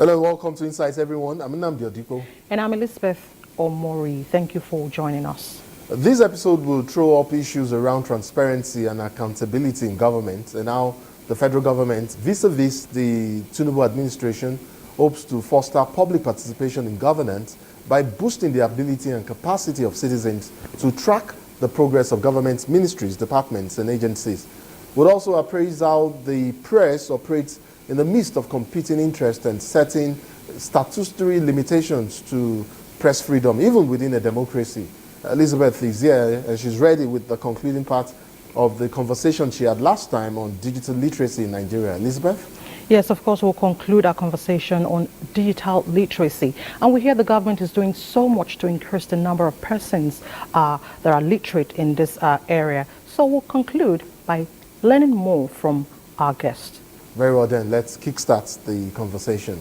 Hello, welcome to Insights, everyone. I'm Nnamdi Odipo. And I'm Elizabeth Omori. Thank you for joining us. This episode will throw up issues around transparency and accountability in government and how the federal government, vis-a-vis the Tinubu administration, hopes to foster public participation in governance by boosting the ability and capacity of citizens to track the progress of government ministries, departments, and agencies. We'll also appraise how the press operates in the midst of competing interests and setting statutory limitations to press freedom, even within a democracy. Elizabeth is here and she's ready with the concluding part of the conversation she had last time on digital literacy in Nigeria. Elizabeth? Yes, of course, we'll conclude our conversation on digital literacy. And we hear the government is doing so much to increase the number of persons that are literate in this area. So we'll conclude by learning more from our guest. Very well then, let's kickstart the conversation.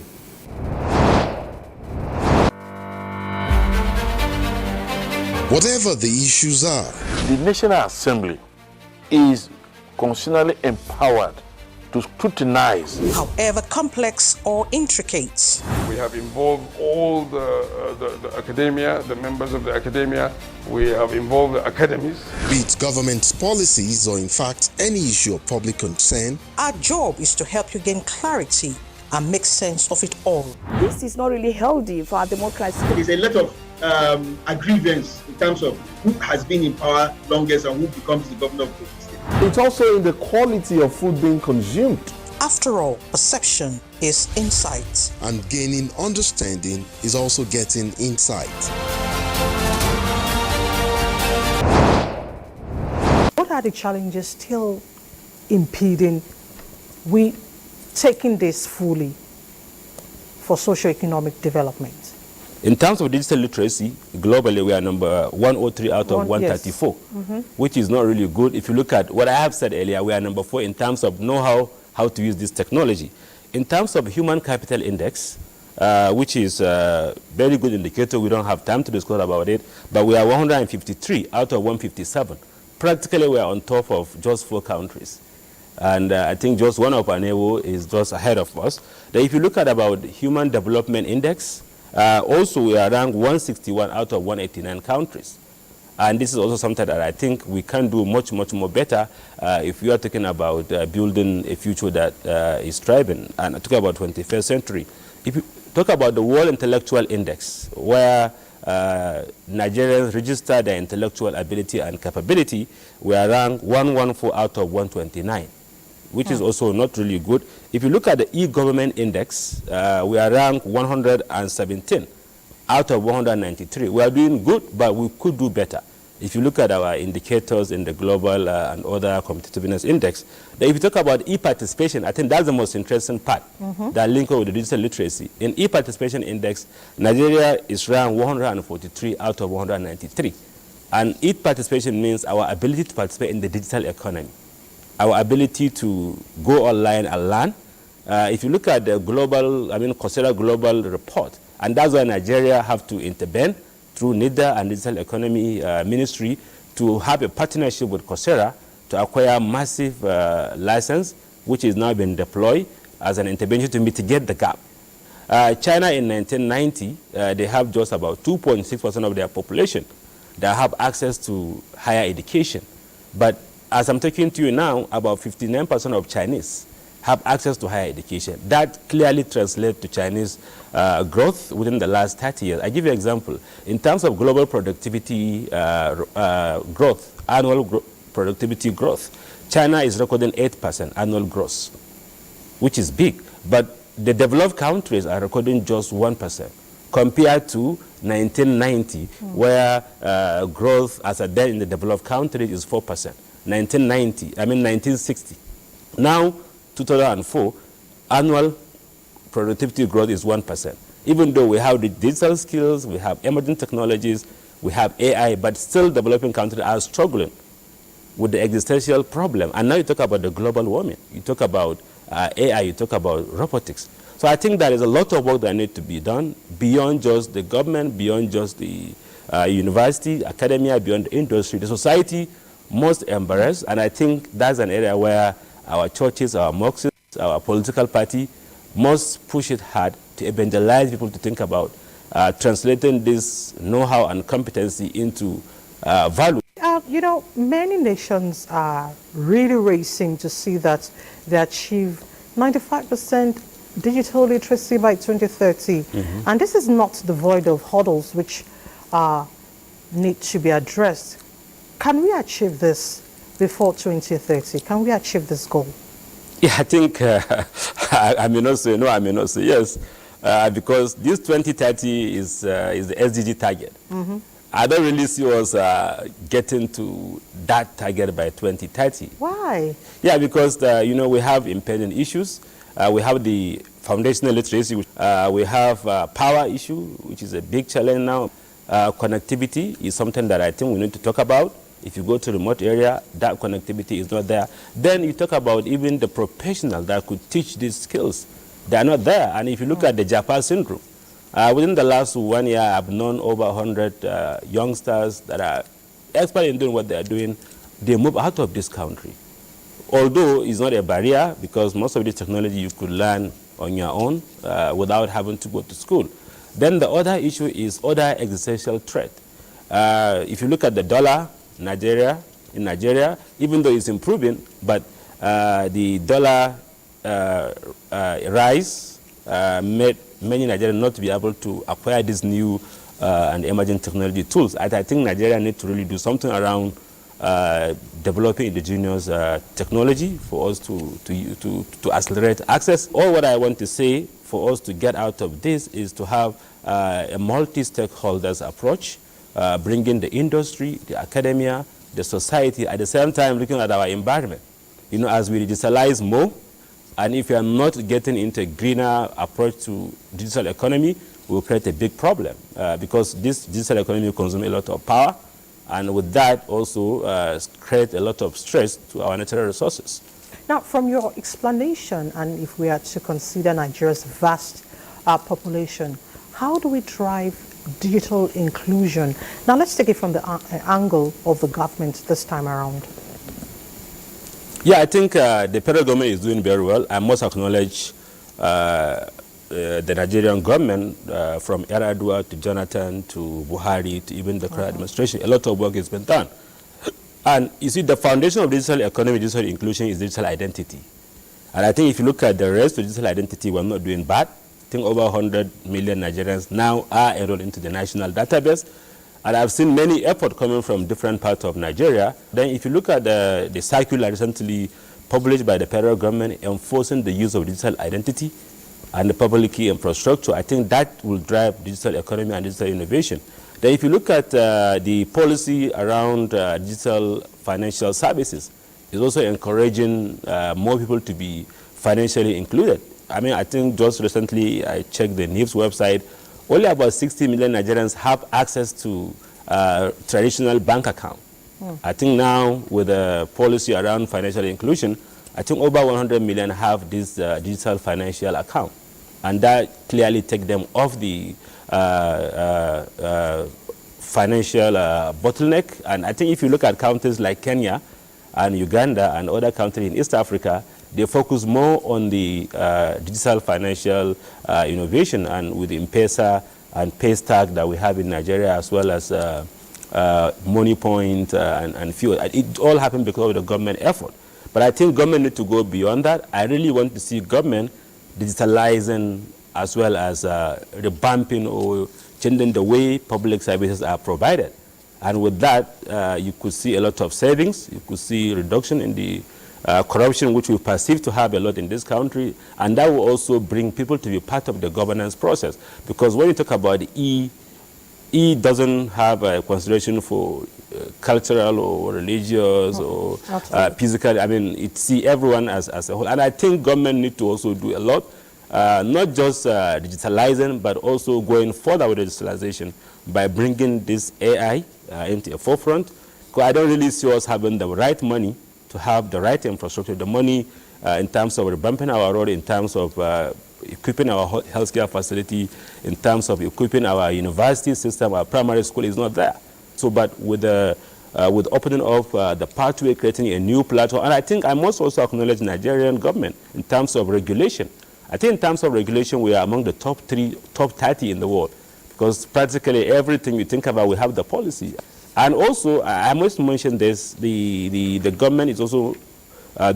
Whatever the issues are, the National Assembly is constitutionally empowered to scrutinize, however complex or intricate. We have involved all the academia, the members of the academia. We have involved the academies. Be it government policies or in fact any issue of public concern. Our job is to help you gain clarity and make sense of it all. This is not really healthy for our democracy. There's a lot of aggrievance in terms of who has been in power longest and who becomes the governor of the state. It's also in the quality of food being consumed. After all, perception is insight. And gaining understanding is also getting insight. What are the challenges still impeding we taking this fully for socio-economic development? In terms of digital literacy, globally we are number 103 out of 134, yes. Which is not really good. If you look at what I have said earlier, we are number 4 in terms of know-how, how to use this technology. In terms of human capital index, which is a very good indicator, we don't have time to discuss about it, but we are 153 out of 157. Practically we are on top of just 4 countries. And I think just one of our neighbor is just ahead of us. Then if you look at about Human Development Index, also we are ranked 161 out of 189 countries. And this is also something that I think we can do much, much more better if we are talking about building a future that is thriving. And I talk about 21st century. If you talk about the World Intellectual Index, where Nigerians register their intellectual ability and capability, we are ranked 114 out of 129. Which is also not really good. If you look at the e-government index, we are ranked 117 out of 193. We are doing good, but we could do better. If you look at our indicators in the global and other competitiveness index, then if you talk about e-participation, I think that's the most interesting part, that link with the digital literacy. In e-participation index, Nigeria is ranked 143 out of 193. And e-participation means our ability to participate in the digital economy. Our ability to go online and learn. If you look at the global, Coursera Global Report, and that's why Nigeria have to intervene through NIDA and Digital Economy Ministry to have a partnership with Coursera to acquire massive license, which is now being deployed as an intervention to mitigate the gap. China in 1990, they have just about 2.6% of their population that have access to higher education. But as I'm talking to you now, about 59% of Chinese have access to higher education. That clearly translates to Chinese growth within the last 30 years. I give you an example. In terms of global productivity growth, annual productivity growth, China is recording 8% annual growth, which is big. But the developed countries are recording just 1%, compared to 1990, where growth as a then in the developed countries is 4%. 1960. Now, 2004, annual productivity growth is 1%. Even though we have the digital skills, we have emerging technologies, we have AI, but still developing countries are struggling with the existential problem. And now you talk about the global warming, you talk about AI, you talk about robotics. So I think there is a lot of work that needs to be done beyond just the government, beyond just the university, academia, beyond the industry. The society must embrace, and I think that's an area where our churches, our mosques, our political party must push it hard to evangelize people to think about translating this know-how and competency into value. You know, many nations are really racing to see that they achieve 95% digital literacy by 2030. And this is not devoid of hurdles which need to be addressed. Can we achieve this before 2030? Can we achieve this goal? Yeah, I think I may not say no, I may not say yes, because this 2030 is the SDG target. I don't really see us getting to that target by 2030. Why? Yeah, because you know, we have impending issues. We have the foundational literacy. We have power issue, which is a big challenge now. Connectivity is something that I think we need to talk about. If you go to a remote area, that connectivity is not there. Then you talk about even the professionals that could teach these skills. They are not there. And if you look at the Japan syndrome, within the last 1 year, I've known over 100 youngsters that are expert in doing what they are doing. They move out of this country. Although it's not a barrier, because most of the technology you could learn on your own without having to go to school. Then the other issue is other existential threat. If you look at the dollar, in Nigeria, even though it's improving, but the dollar rise made many Nigerians not to be able to acquire these new and emerging technology tools. I think Nigeria needs to really do something around developing indigenous technology for us to accelerate access. All what I want to say for us to get out of this is to have a multi-stakeholders approach, bringing the industry, the academia, the society, at the same time looking at our environment. You know, as we digitalize more, and if you are not getting into a greener approach to digital economy, we will create a big problem because this digital economy consumes a lot of power, and with that also create a lot of stress to our natural resources. Now, from your explanation, and if we are to consider Nigeria's vast population, how do we drive digital inclusion? Now, let's take it from the angle of the government this time around. Yeah, I think the federal government is doing very well. I must acknowledge the Nigerian government, from Yar'Adua to Jonathan to Buhari to even the current administration. A lot of work has been done. And you see, the foundation of digital economy, digital inclusion is digital identity. And I think if you look at the rest of digital identity, we're not doing bad. I think over 100 million Nigerians now are enrolled into the national database. And I've seen many efforts coming from different parts of Nigeria. Then if you look at the circular recently published by the federal government enforcing the use of digital identity and the public key infrastructure, I think that will drive digital economy and digital innovation. Then if you look at the policy around digital financial services, it's also encouraging more people to be financially included. I mean, I think just recently I checked the NIPS website, only about 60 million Nigerians have access to traditional bank account. I think now with the policy around financial inclusion, I think over 100 million have this digital financial account. And that clearly takes them off the financial bottleneck. And I think if you look at countries like Kenya and Uganda and other countries in East Africa, they focus more on the digital financial innovation, and with the M-Pesa and Paystack that we have in Nigeria, as well as MoneyPoint and few. It all happened because of the government effort. But I think government need to go beyond that. I really want to see government digitalizing as well as revamping or changing the way public services are provided. And with that, you could see a lot of savings. You could see reduction in the corruption, which we perceive to have a lot in this country. And that will also bring people to be part of the governance process. Because when you talk about E doesn't have a consideration for cultural or religious or physical. I mean, it see everyone as a whole. And I think government need to also do a lot, not just digitalizing, but also going further with digitalization by bringing this AI into the forefront. Because I don't really see us having the right money to have the right infrastructure, the money in terms of revamping our road, in terms of equipping our healthcare facility, in terms of equipping our university system, our primary school is not there. So, but with opening of the pathway, creating a new platform, and I think I must also acknowledge the Nigerian government in terms of regulation. I think in terms of regulation, we are among the top 30 in the world, because practically everything you think about, we have the policy. And also, I must mention this, the government is also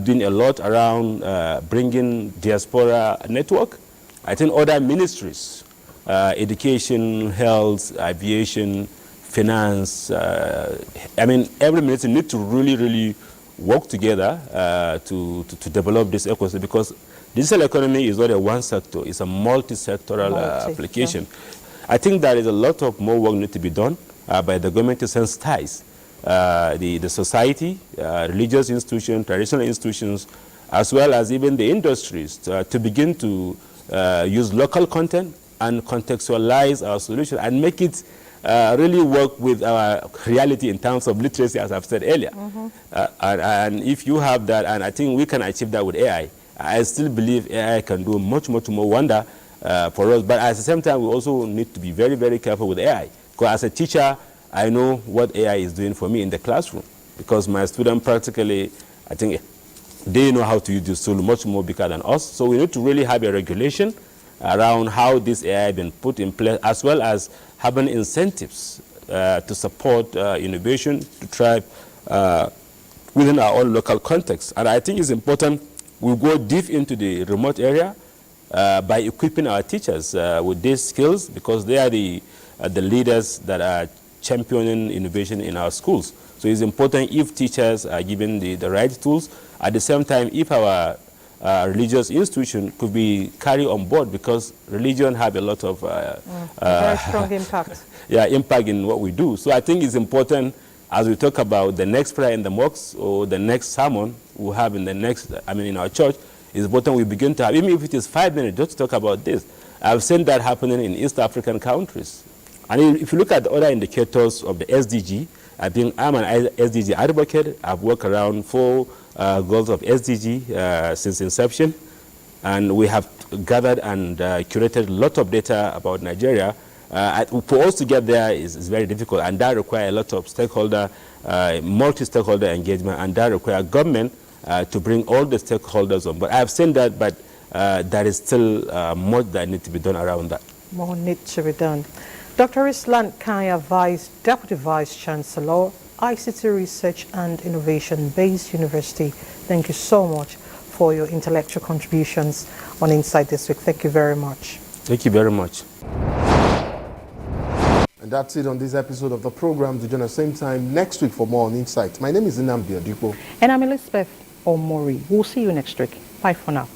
doing a lot around bringing diaspora network. I think other ministries, education, health, aviation, finance, I mean, every ministry needs to really work together to develop this ecosystem, because digital economy is not a one sector, it's a multi-sectoral application. Yeah. I think there is a lot of more work need to be done by the government to sensitize the society, religious institutions, traditional institutions, as well as even the industries to begin to use local content and contextualize our solution and make it really work with our reality in terms of literacy, as I've said earlier. And if you have that, and I think we can achieve that with AI, I still believe AI can do much more wonder for us. But at the same time, we also need to be very careful with AI. Because as a teacher, I know what AI is doing for me in the classroom. Because my students practically, I think, they know how to use this tool much more bigger than us. So we need to really have a regulation around how this AI has been put in place, as well as having incentives to support innovation, to thrive within our own local context. And I think it's important we go deep into the remote area by equipping our teachers with these skills, because they are the leaders that are championing innovation in our schools. So it's important if teachers are given the right tools. At the same time, if our religious institution could be carried on board, because religion have a lot of very strong impact. Yeah, impact in what we do. So I think it's important, as we talk about the next prayer in the mosque or the next sermon we have in the next, in our church, it's important we begin to have, even if it is 5 minutes, just to talk about this. I've seen that happening in East African countries. And if you look at the other indicators of the SDG, I think I'm an SDG advocate. I've worked around 4 goals of SDG since inception. And we have gathered and curated a lot of data about Nigeria. For us to get there is very difficult, and that requires a lot of stakeholder, multi-stakeholder engagement, and that requires government to bring all the stakeholders on. But I've seen that, but there is still more that needs to be done around that. More needs to be done. Dr. Islan Kanya, Deputy Vice Chancellor, ICT Research and Innovation-Based University, thank you so much for your intellectual contributions on Insight this week. Thank you very much. Thank you very much. And that's it on this episode of the program. To join us same time next week for more on Insight. My name is Nnamdi Adipo. And I'm Elizabeth Omori. We'll see you next week. Bye for now.